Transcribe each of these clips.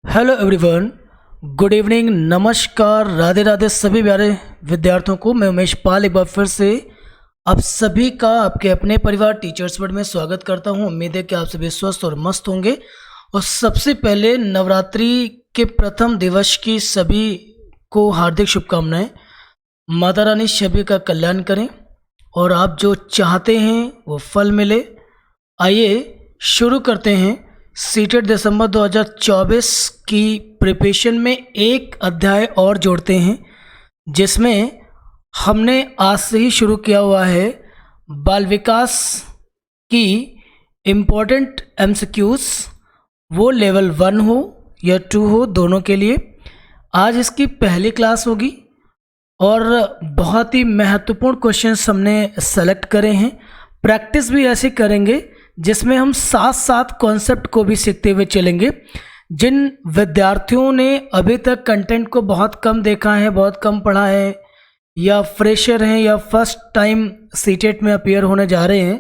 Hello everyone, good evening, नमस्कार, राधे राधे सभी प्यारे विद्यार्थियों को। मैं उमेश पाल एक बार फिर से आप सभी का आपके अपने परिवार टीचर्स वर्ड में स्वागत करता हूं। उम्मीद है कि आप सभी स्वस्थ और मस्त होंगे। और सबसे पहले नवरात्रि के प्रथम दिवस की सभी को हार्दिक शुभकामनाएं। माता रानी सभी का कल्याण करें और आप जो चाहते हैं वो फल मिले। आइए शुरू करते हैं। सीटेट दिसंबर 2024 की प्रिपरेशन में एक अध्याय और जोड़ते हैं, जिसमें हमने आज से ही शुरू किया हुआ है बाल विकास की इम्पोर्टेंट एमसीक्यूज, वो लेवल 1 हो या 2 हो, दोनों के लिए। आज इसकी पहली क्लास होगी और बहुत ही महत्वपूर्ण क्वेश्चंस हमने सेलेक्ट करे हैं। प्रैक्टिस भी ऐसे करेंगे जिसमें हम साथ साथ कॉन्सेप्ट को भी सीखते हुए चलेंगे। जिन विद्यार्थियों ने अभी तक कंटेंट को बहुत कम देखा है, बहुत कम पढ़ा है, या फ्रेशर हैं या फर्स्ट टाइम सीटेट में अपीयर होने जा रहे हैं,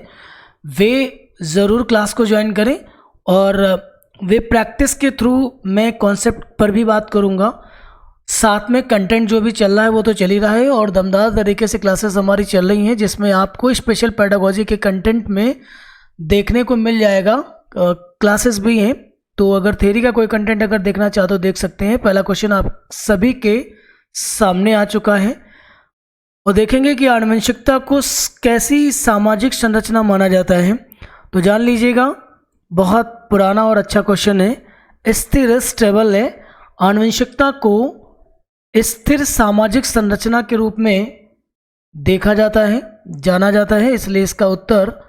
वे ज़रूर क्लास को ज्वाइन करें। और वे प्रैक्टिस के थ्रू मैं कॉन्सेप्ट पर भी बात करूँगा, साथ में कंटेंट जो भी चल रहा है वो तो चल ही रहा है और दमदार तरीके से क्लासेस हमारी चल रही हैं, जिसमें आपको स्पेशल पेडागोजी के कंटेंट में देखने को मिल जाएगा। क्लासेस भी हैं, तो अगर थ्योरी का कोई कंटेंट अगर देखना चाहते हो देख सकते हैं। पहला क्वेश्चन आप सभी के सामने आ चुका है और देखेंगे कि आनुवंशिकता को कैसी सामाजिक संरचना माना जाता है। तो जान लीजिएगा, बहुत पुराना और अच्छा क्वेश्चन है। स्थिर स्टेबल है। आनुवंशिकता को स्थिर सामाजिक संरचना के रूप में देखा जाता है, जाना जाता है, इसलिए इसका उत्तर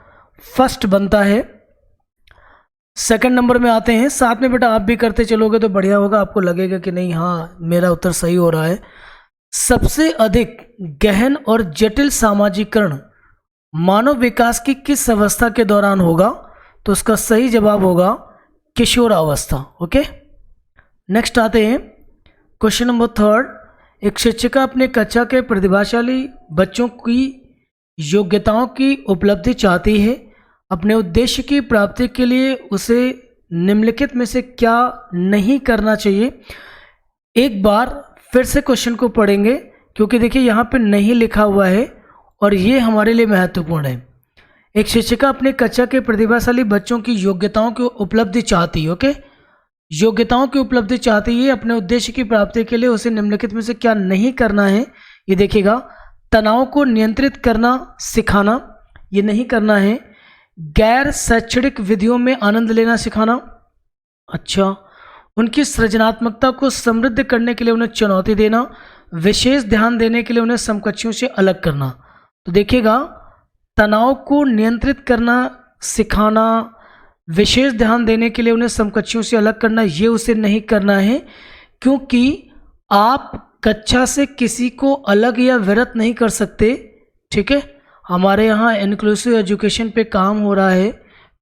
फर्स्ट बनता है। सेकंड नंबर में आते हैं। साथ में बेटा आप भी करते चलोगे तो बढ़िया होगा, आपको लगेगा कि नहीं हाँ मेरा उत्तर सही हो रहा है। सबसे अधिक गहन और जटिल सामाजिकरण मानव विकास की किस अवस्था के दौरान होगा? तो उसका सही जवाब होगा किशोरावस्था। ओके, नेक्स्ट आते हैं क्वेश्चन नंबर थर्ड। एक शिक्षिका अपने कक्षा के प्रतिभाशाली बच्चों की योग्यताओं की उपलब्धि चाहती है। अपने उद्देश्य की प्राप्ति के लिए उसे निम्नलिखित में से क्या नहीं करना चाहिए? एक बार फिर से क्वेश्चन को पढ़ेंगे, क्योंकि देखिए यहाँ पे नहीं लिखा हुआ है और ये हमारे लिए महत्वपूर्ण है। एक शिक्षिका अपने कक्षा के प्रतिभाशाली बच्चों की योग्यताओं की उपलब्धि चाहती है। ओके, योग्यताओं की उपलब्धि चाहती है। अपने उद्देश्य की प्राप्ति के लिए उसे निम्नलिखित में से क्या नहीं करना है? ये देखिएगा, तनाव को नियंत्रित करना सिखाना, ये नहीं करना है। गैर शैक्षणिक विधियों में आनंद लेना सिखाना। अच्छा, उनकी सृजनात्मकता को समृद्ध करने के लिए उन्हें चुनौती देना। विशेष ध्यान देने के लिए उन्हें समकक्षियों से अलग करना। तो देखिएगा, तनाव को नियंत्रित करना सिखाना, विशेष ध्यान देने के लिए उन्हें समकक्षियों से अलग करना, ये उसे नहीं करना है, क्योंकि आप कक्षा से किसी को अलग या विरत नहीं कर सकते। ठीक है, हमारे यहाँ इंक्लूसिव एजुकेशन पे काम हो रहा है,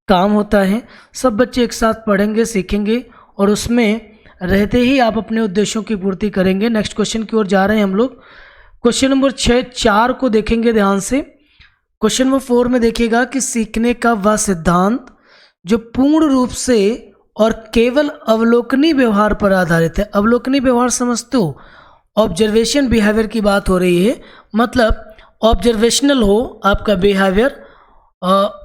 काम होता है। सब बच्चे एक साथ पढ़ेंगे, सीखेंगे और उसमें रहते ही आप अपने उद्देश्यों की पूर्ति करेंगे। नेक्स्ट क्वेश्चन की ओर जा रहे हैं हम लोग। क्वेश्चन नंबर 4 को देखेंगे ध्यान से। क्वेश्चन नंबर 4 में देखिएगा कि सीखने का वह सिद्धांत जो पूर्ण रूप से और केवल अवलोकनीय व्यवहार पर आधारित है। अवलोकनीय व्यवहार समझते हो? ऑब्जर्वेशन बिहेवियर की बात हो रही है, मतलब ऑब्जर्वेशनल हो आपका बिहेवियर,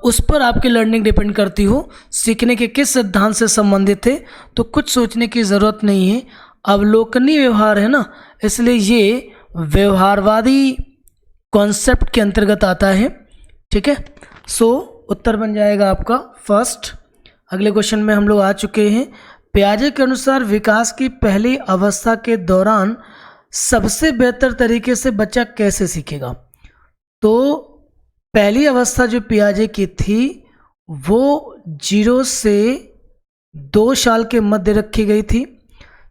उस पर आपकी लर्निंग डिपेंड करती हो। सीखने के किस सिद्धांत से संबंधित है? तो कुछ सोचने की ज़रूरत नहीं है, अवलोकनीय व्यवहार है ना, इसलिए ये व्यवहारवादी कॉन्सेप्ट के अंतर्गत आता है। ठीक है, सो उत्तर बन जाएगा आपका फर्स्ट। अगले क्वेश्चन में हम लोग आ चुके हैं। पियाजे के अनुसार विकास की पहली अवस्था के दौरान सबसे बेहतर तरीके से बच्चा कैसे सीखेगा? तो पहली अवस्था जो पियाजे की थी वो 0 से 2 साल के मध्य रखी गई थी।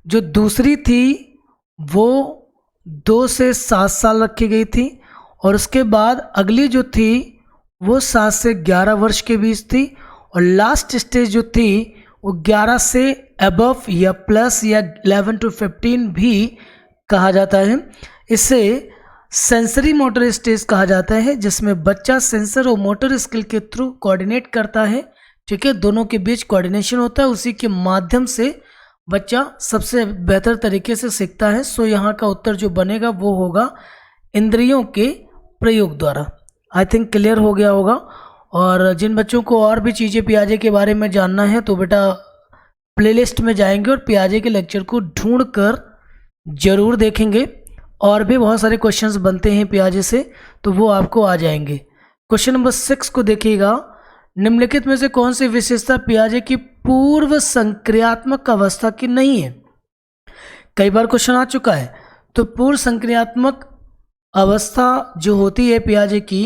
जो दूसरी थी वो 2 से 7 साल रखी गई थी और उसके बाद अगली जो थी वो 7 से 11 वर्ष के बीच थी और लास्ट स्टेज जो थी वो 11 से अबव या प्लस या 11 to 15 भी कहा जाता है। इसे सेंसरी मोटर स्टेज कहा जाता है, जिसमें बच्चा सेंसर और मोटर स्किल के थ्रू कोऑर्डिनेट करता है। ठीक है, दोनों के बीच कोऑर्डिनेशन होता है, उसी के माध्यम से बच्चा सबसे बेहतर तरीके से सीखता है। सो यहाँ का उत्तर जो बनेगा वो होगा इंद्रियों के प्रयोग द्वारा। आई थिंक क्लियर हो गया होगा। और जिन बच्चों को और भी चीज़ें पियाजे के बारे में जानना है तो बेटा प्लेलिस्ट में जाएंगे और पियाजे के लेक्चर को ढूंढ कर ज़रूर देखेंगे। और भी बहुत सारे क्वेश्चंस बनते हैं पियाजे से, तो वो आपको आ जाएंगे। क्वेश्चन नंबर 6 को देखिएगा। निम्नलिखित में से कौन सी विशेषता पियाजे की पूर्व संक्रियात्मक अवस्था की नहीं है? कई बार क्वेश्चन आ चुका है। तो पूर्व संक्रियात्मक अवस्था जो होती है पियाजे की,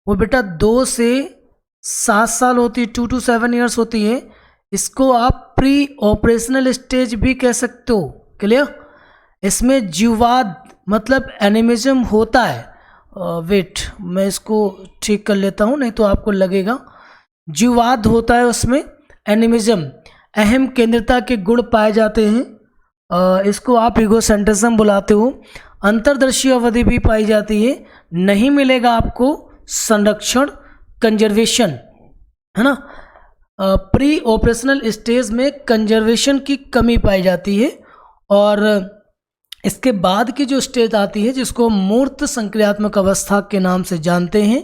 वो बेटा 2 से 7 साल होती है, 2 to 7 ईयर्स होती है। इसको आप प्री ऑपरेशनल स्टेज भी कह सकते हो। क्लियर? इसमें जीवाद मतलब एनिमिज्म होता है। वेट, मैं इसको ठीक कर लेता हूँ, नहीं तो आपको लगेगा। जीवाद होता है, उसमें एनिमिज्म, अहम केंद्रता के गुण पाए जाते हैं। इसको आप ईगोसेंट्रिज्म बुलाते हो। अंतर्दर्शी अवधि भी पाई जाती है। नहीं मिलेगा आपको संरक्षण, कंजर्वेशन, है ना। प्री ऑपरेशनल स्टेज में कंजर्वेशन की कमी पाई जाती है। और इसके बाद की जो स्टेज आती है जिसको मूर्त संक्रियात्मक अवस्था के नाम से जानते हैं,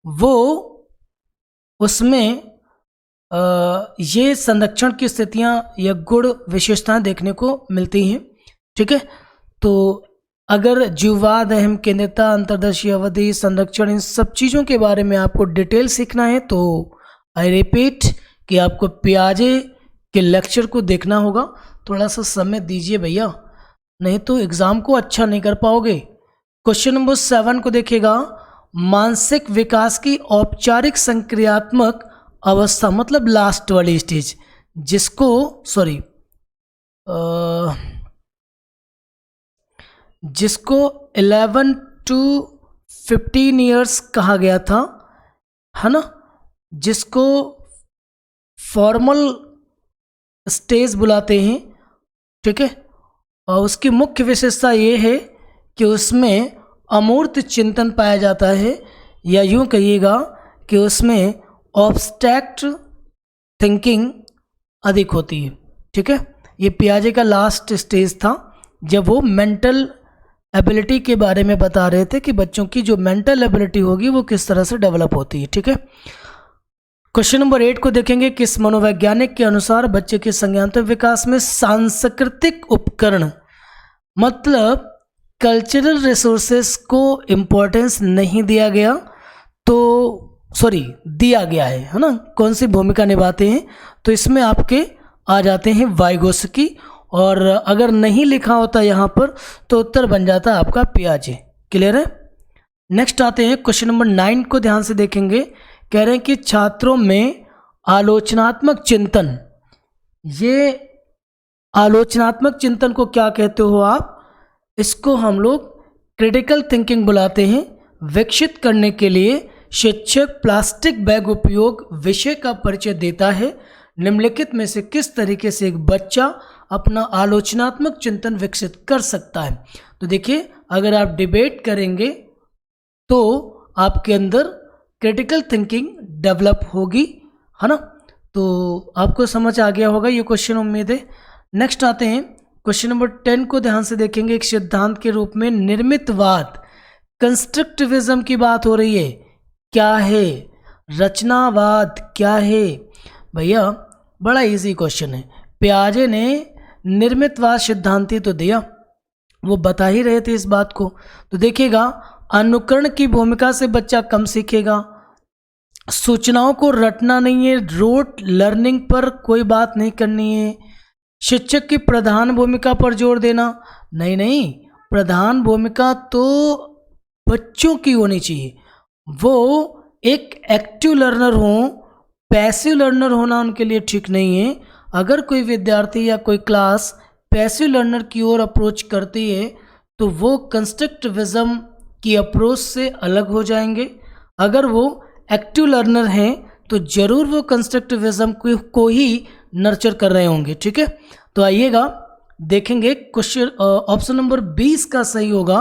वो उसमें ये संरक्षण की स्थितियां या गुण विशेषताएं देखने को मिलती हैं। ठीक है, तो अगर जीववाद, अहम केंद्रता, अंतर्दर्शी अवधि, संरक्षण, इन सब चीज़ों के बारे में आपको डिटेल सीखना है तो आई रिपीट कि आपको पियाजे के लेक्चर को देखना होगा। थोड़ा सा समय दीजिए भैया, नहीं तो एग्ज़ाम को अच्छा नहीं कर पाओगे। क्वेश्चन नंबर 7 को देखिएगा। मानसिक विकास की औपचारिक संक्रियात्मक अवस्था मतलब लास्ट वाली स्टेज, जिसको जिसको 11 to 15 ईयर्स कहा गया था, है ना, जिसको फॉर्मल स्टेज बुलाते हैं। ठीक है, और उसकी मुख्य विशेषता ये है कि उसमें अमूर्त चिंतन पाया जाता है, या यूँ कहिएगा कि उसमें ऑब्स्ट्रैक्ट थिंकिंग अधिक होती है। ठीक है, ये पियाजे का लास्ट स्टेज था जब वो मेंटल एबिलिटी के बारे में बता रहे थे कि बच्चों की जो मेंटल एबिलिटी होगी वो किस तरह से डेवलप होती है। ठीक है, क्वेश्चन नंबर 8 को देखेंगे। किस मनोवैज्ञानिक के अनुसार बच्चे के संज्ञानात्मक विकास में सांस्कृतिक उपकरण मतलब कल्चरल रिसोर्सेस को इम्पोर्टेंस नहीं दिया गया, तो दिया गया है ना, कौन सी भूमिका निभाते हैं? तो इसमें आपके आ जाते हैं वाइगोस्की, और अगर नहीं लिखा होता यहाँ पर तो उत्तर बन जाता आपका पियाजे। क्लियर है? नेक्स्ट आते हैं क्वेश्चन नंबर 9 को ध्यान से देखेंगे। कह रहे हैं कि छात्रों में आलोचनात्मक चिंतन, ये आलोचनात्मक चिंतन को क्या कहते हो आप? इसको हम लोग क्रिटिकल थिंकिंग बुलाते हैं। विकसित करने के लिए शिक्षक प्लास्टिक बैग उपयोग विषय का परिचय देता है। निम्नलिखित में से किस तरीके से एक बच्चा अपना आलोचनात्मक चिंतन विकसित कर सकता है? तो देखिए, अगर आप डिबेट करेंगे तो आपके अंदर क्रिटिकल थिंकिंग डेवलप होगी, है ना। तो आपको समझ आ गया होगा ये क्वेश्चन, उम्मीद है। नेक्स्ट आते हैं क्वेश्चन नंबर 10 को ध्यान से देखेंगे। एक सिद्धांत के रूप में निर्मितवाद, कंस्ट्रक्टिविज्म की बात हो रही है, क्या है? रचनावाद क्या है? भैया बड़ा इजी क्वेश्चन है। पियाजे ने निर्मितवाद सिद्धांत ही तो दिया, वो बता ही रहे थे इस बात को। तो देखिएगा, अनुकरण की भूमिका से बच्चा कम सीखेगा, सूचनाओं को रटना नहीं है, रोट लर्निंग पर कोई बात नहीं करनी है, शिक्षक की प्रधान भूमिका पर जोर देना नहीं, प्रधान भूमिका तो बच्चों की होनी चाहिए। वो एक एक्टिव लर्नर हो, पैसिव लर्नर होना उनके लिए ठीक नहीं है। अगर कोई विद्यार्थी या कोई क्लास पैसिव लर्नर की ओर अप्रोच करती है तो वो कंस्ट्रक्टिविज्म की अप्रोच से अलग हो जाएंगे। अगर वो एक्टिव लर्नर हैं तो ज़रूर वो कंस्ट्रक्टिविज्म को ही नर्चर कर रहे होंगे। ठीक है, तो आइएगा देखेंगे क्वेश्चन ऑप्शन नंबर 20 का सही होगा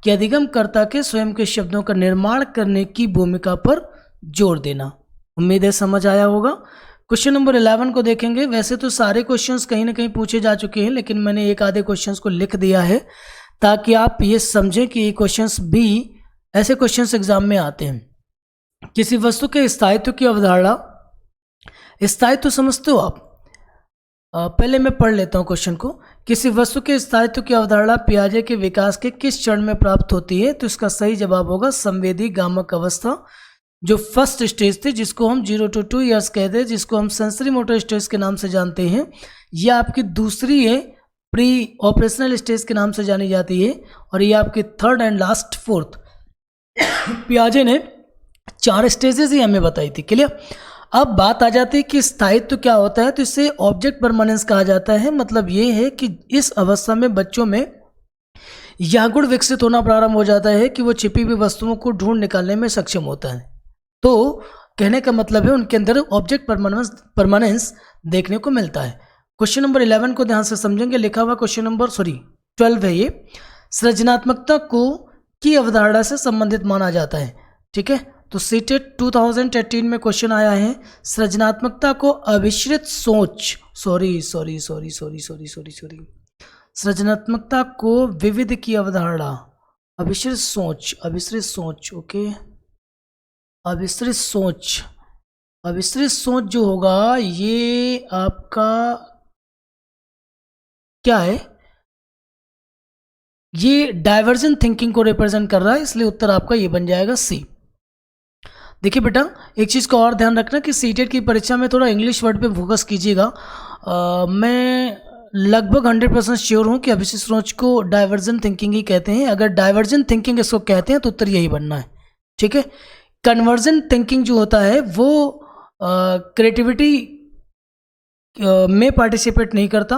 कि अधिगमकर्ता के स्वयं के शब्दों का निर्माण करने की भूमिका पर जोर देना। उम्मीद है समझ आया होगा। क्वेश्चन नंबर 11 को देखेंगे। वैसे तो सारे क्वेश्चंस कहीं ना कहीं पूछे जा चुके हैं, लेकिन मैंने एक आधे क्वेश्चंस को लिख दिया है ताकि आप ये समझें कि ये क्वेश्चंस भी ऐसे क्वेश्चंस एग्जाम में आते हैं। किसी वस्तु के स्थायित्व की अवधारणा, स्थायित्व समझते हो आप? पहले मैं पढ़ लेता हूँ क्वेश्चन को। किसी वस्तु के स्थायित्व की अवधारणा पियाजे के विकास के किस चरण में प्राप्त होती है? तो इसका सही जवाब होगा संवेदी गामक अवस्था, जो फर्स्ट स्टेज थी, जिसको हम 0 to 2 ईयर्स कहते हैं, जिसको हम सेंसरी मोटर स्टेज के नाम से जानते हैं। यह आपकी दूसरी है, प्री ऑपरेशनल स्टेज के नाम से जानी जाती है, और ये आपकी थर्ड एंड लास्ट फोर्थ। पियाजे ने 4 स्टेजेस ही हमें बताई थी। क्लियर? अब बात आ जाती है कि स्थायित्व क्या होता है। तो इसे ऑब्जेक्ट परमानेंस कहा जाता है। मतलब ये है कि इस अवस्था में बच्चों में यह गुण विकसित होना प्रारंभ हो जाता है कि वो छिपी हुई वस्तुओं को ढूंढ निकालने में सक्षम होता है। तो कहने का मतलब है उनके अंदर ऑब्जेक्ट परमानेंस देखने को मिलता है। क्वेश्चन नंबर 11 को ध्यान से समझेंगे। लिखा हुआ क्वेश्चन नंबर 12 है ये। सृजनात्मकता को की अवधारणा से संबंधित माना जाता है। ठीक है, तो सीटेट 2018 में क्वेश्चन आया है, सृजनात्मकता को अभिश्रित सोच, सृजनात्मकता को विविध की अवधारणा, अभिश्रित सोच, ओके, अभिश्रित सोच जो होगा ये आपका क्या है? ये डाइवर्जेंट थिंकिंग को रिप्रेजेंट कर रहा है, इसलिए उत्तर आपका ये बन जाएगा सी। देखिए बेटा, एक चीज़ का और ध्यान रखना कि सीटेट की परीक्षा में थोड़ा इंग्लिश वर्ड पे फोकस कीजिएगा। मैं लगभग 100% श्योर हूँ कि अभिश्रित सोच को डाइवर्जेंट थिंकिंग ही कहते हैं। अगर डाइवर्जेंट थिंकिंग इसको कहते हैं तो उत्तर यही बनना है। ठीक है, कन्वर्जेंट थिंकिंग जो होता है वो क्रिएटिविटी में पार्टिसिपेट नहीं करता।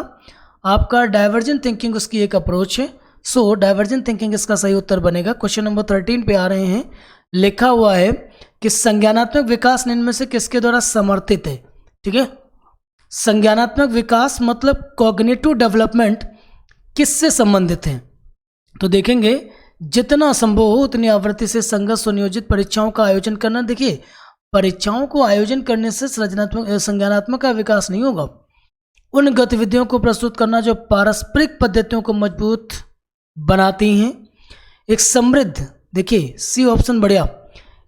आपका डाइवर्जेंट थिंकिंग उसकी एक अप्रोच है। सो डाइवर्जेंट थिंकिंग इसका सही उत्तर बनेगा। क्वेश्चन नंबर 13 पे आ रहे हैं। लिखा हुआ है कि संज्ञानात्मक विकास निम्न में से किसके द्वारा समर्थित है? ठीक है, संज्ञानात्मक विकास मतलब कॉग्निटिव डेवलपमेंट किससे संबंधित है? तो देखेंगे जितना संभव हो उतनी आवृत्ति से संगत सुनियोजित परीक्षाओं का आयोजन करना। देखिए, परीक्षाओं को आयोजन करने से संज्ञानात्मक का विकास नहीं होगा। उन गतिविधियों को प्रस्तुत करना जो पारस्परिक पद्धतियों को मजबूत बनाती हैं। एक समृद्ध, देखिए सी ऑप्शन बढ़िया,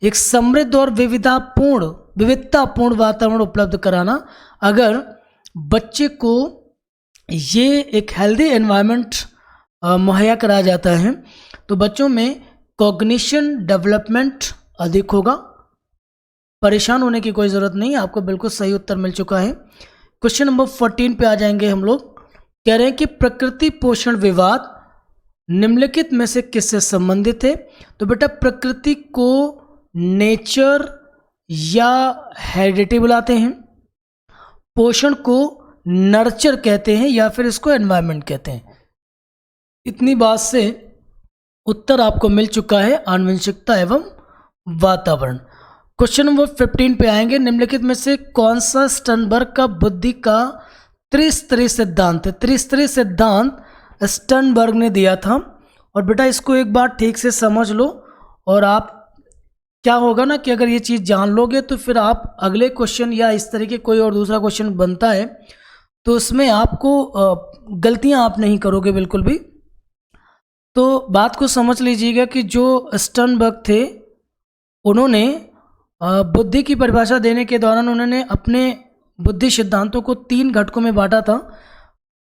एक समृद्ध और विविधतापूर्ण वातावरण उपलब्ध कराना। अगर बच्चे को ये एक हेल्दी एनवायरनमेंट मुहैया कराया जाता है तो बच्चों में कॉग्निशन डेवलपमेंट अधिक होगा। परेशान होने की कोई ज़रूरत नहीं, आपको बिल्कुल सही उत्तर मिल चुका है। क्वेश्चन नंबर 14 पे आ जाएंगे हम लोग। कह रहे हैं कि प्रकृति पोषण विवाद निम्नलिखित में से किससे संबंधित है? तो बेटा, प्रकृति को नेचर या हेरिडिटी बुलाते हैं, पोषण को नर्चर कहते हैं, या फिर इसको एनवायरनमेंट कहते हैं। इतनी बात से उत्तर आपको मिल चुका है, आनुवंशिकता एवं वातावरण। क्वेश्चन नंबर 15 पे आएंगे। निम्नलिखित में से कौन सा स्टर्नबर्ग का बुद्धि का त्रिस्तरीय सिद्धांत है? त्रिस्तरीय सिद्धांत स्टर्नबर्ग ने दिया था। और बेटा इसको एक बार ठीक से समझ लो, और आप क्या होगा ना कि अगर ये चीज़ जान लोगे तो फिर आप अगले क्वेश्चन या इस तरीके कोई और दूसरा क्वेश्चन बनता है तो उसमें आपको गलतियां आप नहीं करोगे बिल्कुल भी। तो बात को समझ लीजिएगा कि जो स्टर्नबर्ग थे उन्होंने बुद्धि की परिभाषा देने के दौरान उन्होंने अपने बुद्धि सिद्धांतों को 3 घटकों में बांटा था।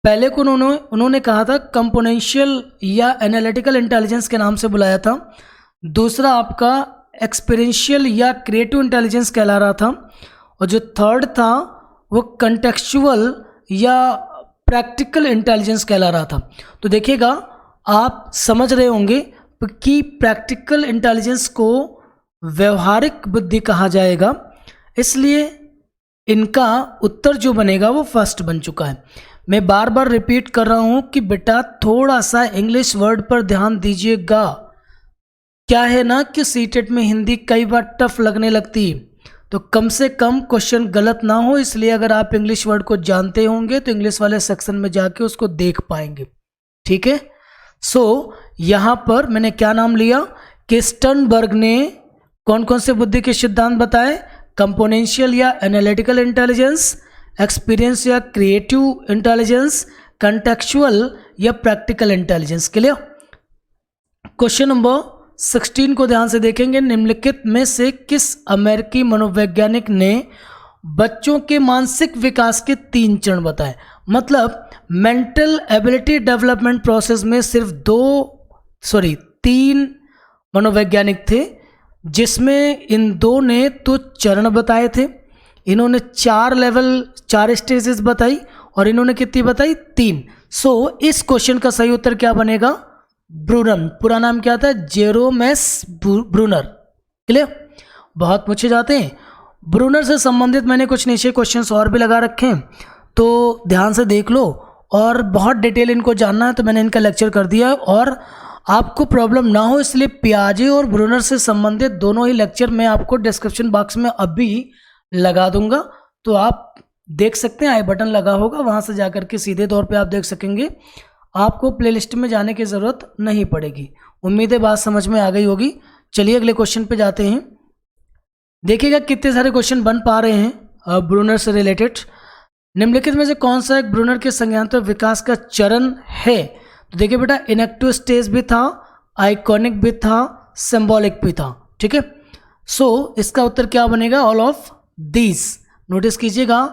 पहले को उन्होंने कहा था कंपोनेंशियल या एनालिटिकल इंटेलिजेंस के नाम से बुलाया था। दूसरा आपका एक्सपीरियंशियल या क्रिएटिव इंटेलिजेंस कहला रहा था, और जो थर्ड था वो कंटेक्चुअल या प्रैक्टिकल इंटेलिजेंस कहला रहा था। तो देखिएगा, आप समझ रहे होंगे कि प्रैक्टिकल इंटेलिजेंस को व्यवहारिक बुद्धि कहा जाएगा, इसलिए इनका उत्तर जो बनेगा वो फर्स्ट बन चुका है। मैं बार बार रिपीट कर रहा हूं कि बेटा थोड़ा सा इंग्लिश वर्ड पर ध्यान दीजिएगा। क्या है ना कि सीटेट में हिंदी कई बार टफ लगने लगती है, तो कम से कम क्वेश्चन गलत ना हो, इसलिए अगर आप इंग्लिश वर्ड को जानते होंगे तो इंग्लिश वाले सेक्शन में जाके उसको देख पाएंगे। ठीक है, सो यहाँ पर मैंने क्या नाम लिया कि स्टर्नबर्ग ने कौन कौन से बुद्धि के सिद्धांत बताए? कंपोनेंशियल या एनालिटिकल इंटेलिजेंस, एक्सपीरियंस या क्रिएटिव इंटेलिजेंस, कंटेक्चुअल या practical intelligence. Clear. Question number 16 को ध्यान से देखेंगे। निम्नलिखित में से किस अमेरिकी मनोवैज्ञानिक ने बच्चों के मानसिक विकास के 3 चरण बताए? मतलब मेंटल एबिलिटी डेवलपमेंट प्रोसेस में सिर्फ 3 मनोवैज्ञानिक थे, जिसमें इन 2 ने तो चरण बताए थे, इन्होंने 4 लेवल 4 स्टेजेस बताई और इन्होंने कितनी बताई? 3। सो इस क्वेश्चन का सही उत्तर क्या बनेगा? ब्रूनर। पूरा नाम क्या था? जेरोमेस ब्रूनर। क्लियर। बहुत पूछे जाते हैं। ब्रूनर से संबंधित मैंने कुछ नीचे क्वेश्चंस और भी लगा रखे हैं, तो ध्यान से देख लो। और बहुत डिटेल इनको जानना है तो मैंने इनका लेक्चर कर दिया है, और आपको प्रॉब्लम ना हो इसलिए पियाजे और ब्रूनर से संबंधित दोनों ही लेक्चर मैं आपको डिस्क्रिप्शन बॉक्स में अभी लगा दूंगा, तो आप देख सकते हैं। आई बटन लगा होगा, वहाँ से जाकर के सीधे तौर पे आप देख सकेंगे। आपको प्लेलिस्ट में जाने की ज़रूरत नहीं पड़ेगी। उम्मीद है बात समझ में आ गई होगी। चलिए अगले क्वेश्चन पे जाते हैं। देखिएगा कितने सारे क्वेश्चन बन पा रहे हैं ब्रूनर से रिलेटेड। निम्नलिखित में से कौन सा एक ब्रूनर के संज्ञानात्मक विकास का चरण है? तो देखिए बेटा, इनेक्टिव स्टेज भी था, आइकॉनिक भी था, सिंबॉलिक भी था। ठीक है। सो इसका उत्तर क्या बनेगा? All of these. नोटिस कीजिएगा,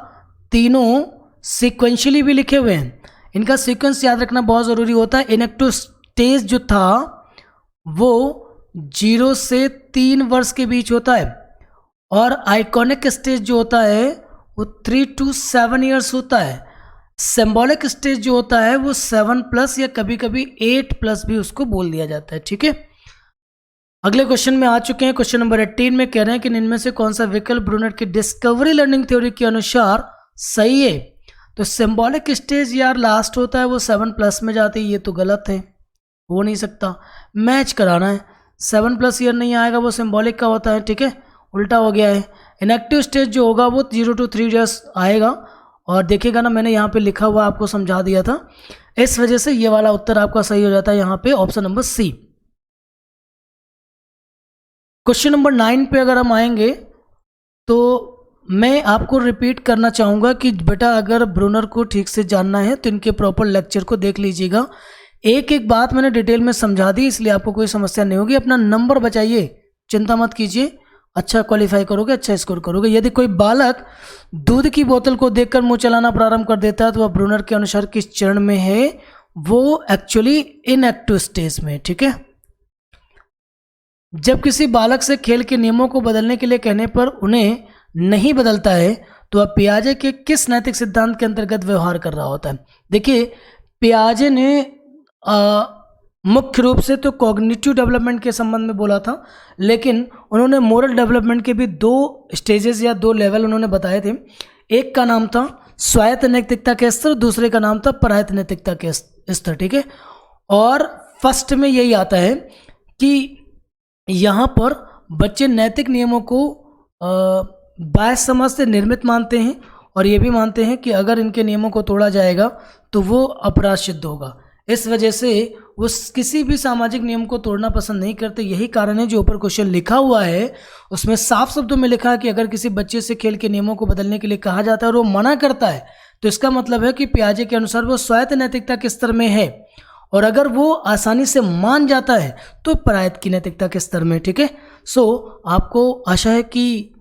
तीनों सिक्वेंशियली भी लिखे हुए हैं। इनका सीक्वेंस याद रखना बहुत ज़रूरी होता है। इनेक्टिव स्टेज जो था वो 0 से 3 वर्ष के बीच होता है, और आइकॉनिक स्टेज जो होता है वो 3 to 7 ईयर्स होता है। सिंबॉलिक स्टेज जो होता है वो 7+ या कभी कभी 8+ भी उसको बोल दिया जाता है। ठीक है। अगले क्वेश्चन में आ चुके हैं। क्वेश्चन नंबर 18 में कह रहे हैं कि इनमें से कौन सा विकल्प ब्रूनर की डिस्कवरी लर्निंग थ्योरी के अनुसार सही है? तो सिंबॉलिक स्टेज यार लास्ट होता है, वो 7+ में जाती है, ये तो गलत है, हो नहीं सकता। मैच कराना है, 7+ ईयर नहीं आएगा, वो सिंबॉलिक का होता है। ठीक है, उल्टा हो गया है। इनएक्टिव स्टेज जो होगा वो 0 to 3 ईयर्स आएगा, और देखिएगा ना मैंने यहाँ पे लिखा हुआ आपको समझा दिया था, इस वजह से ये वाला उत्तर आपका सही हो जाता है यहाँ पे, option number C. Question number 9 पे अगर हम आएंगे तो मैं आपको रिपीट करना चाहूँगा कि बेटा अगर ब्रूनर को ठीक से जानना है तो इनके प्रॉपर लेक्चर को देख लीजिएगा। एक एक बात मैंने डिटेल में समझा दी, इसलिए आपको कोई समस्या नहीं होगी। अपना नंबर बचाइए, चिंता मत कीजिए, अच्छा क्वालिफाई करोगे, अच्छा स्कोर करोगे। यदि कोई बालक दूध की बोतल को देखकर मुंह चलाना प्रारंभ कर देता है तो वह ब्रूनर के अनुसार किस चरण में है? वो एक्चुअली इनएक्टिव स्टेज में। ठीक है। जब किसी बालक से खेल के नियमों को बदलने के लिए कहने पर उन्हें नहीं बदलता है तो वह पियाजे के किस नैतिक सिद्धांत के अंतर्गत व्यवहार कर रहा होता है? देखिए, पियाजे ने मुख्य रूप से तो कॉग्निटिव डेवलपमेंट के संबंध में बोला था, लेकिन उन्होंने मोरल डेवलपमेंट के भी 2 स्टेजेस या 2 लेवल उन्होंने बताए थे। एक का नाम था स्वायत्त नैतिकता के स्तर, दूसरे का नाम था परायत्त नैतिकता के स्तर। ठीक है। और फर्स्ट में यही आता है कि यहाँ पर बच्चे नैतिक नियमों को बाह्य समाज से निर्मित मानते हैं, और ये भी मानते हैं कि अगर इनके नियमों को तोड़ा जाएगा तो वो अपराध सिद्ध होगा। इस वजह से वो किसी भी सामाजिक नियम को तोड़ना पसंद नहीं करते। यही कारण है जो ऊपर क्वेश्चन लिखा हुआ है उसमें साफ शब्दों में लिखा है कि अगर किसी बच्चे से खेल के नियमों को बदलने के लिए कहा जाता है और वो मना करता है तो इसका मतलब है कि पियाजे के अनुसार वो स्वायत्त नैतिकता के स्तर में है, और अगर वो आसानी से मान जाता है तो परायत्त की नैतिकता के स्तर में। ठीक है। सो आपको आशा है कि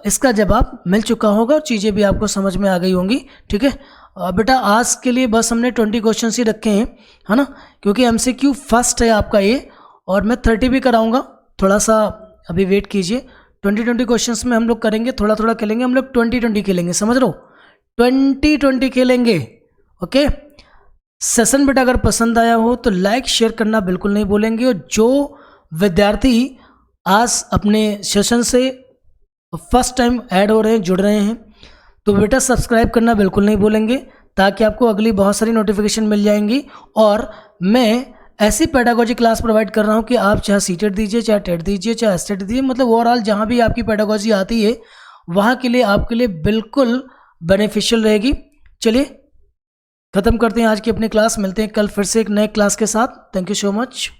इसका जवाब मिल चुका होगा और चीज़ें भी आपको समझ में आ गई होंगी। ठीक है। बेटा आज के लिए बस हमने 20 क्वेश्चन ही रखे हैं, है ना, क्योंकि MCQ फर्स्ट है आपका ये, और मैं 30 भी कराऊंगा, थोड़ा सा अभी वेट कीजिए। 20 क्वेश्चंस में हम लोग करेंगे, थोड़ा थोड़ा खेलेंगे हम लोग, 20 खेलेंगे, समझ लो, 20 खेलेंगे। ओके। सेशन बेटा अगर पसंद आया हो तो लाइक शेयर करना बिल्कुल नहीं भूलेंगे, और जो विद्यार्थी आज अपने सेशन से फर्स्ट टाइम ऐड हो रहे हैं, जुड़ रहे हैं, तो बेटा सब्सक्राइब करना बिल्कुल नहीं भूलेंगे, ताकि आपको अगली बहुत सारी नोटिफिकेशन मिल जाएंगी। और मैं ऐसी पेडागोजी क्लास प्रोवाइड कर रहा हूँ कि आप चाहे सीटेट दीजिए, चाहे टेट दीजिए, चाहे एस्टेट दीजिए, मतलब ओवरऑल जहाँ भी आपकी पेडागोजी आती है वहाँ के लिए आपके लिए बिल्कुल बेनिफिशियल रहेगी। चलिए ख़त्म करते हैं आज की अपनी क्लास, मिलते हैं कल फिर से एक नए क्लास के साथ। Thank you so much.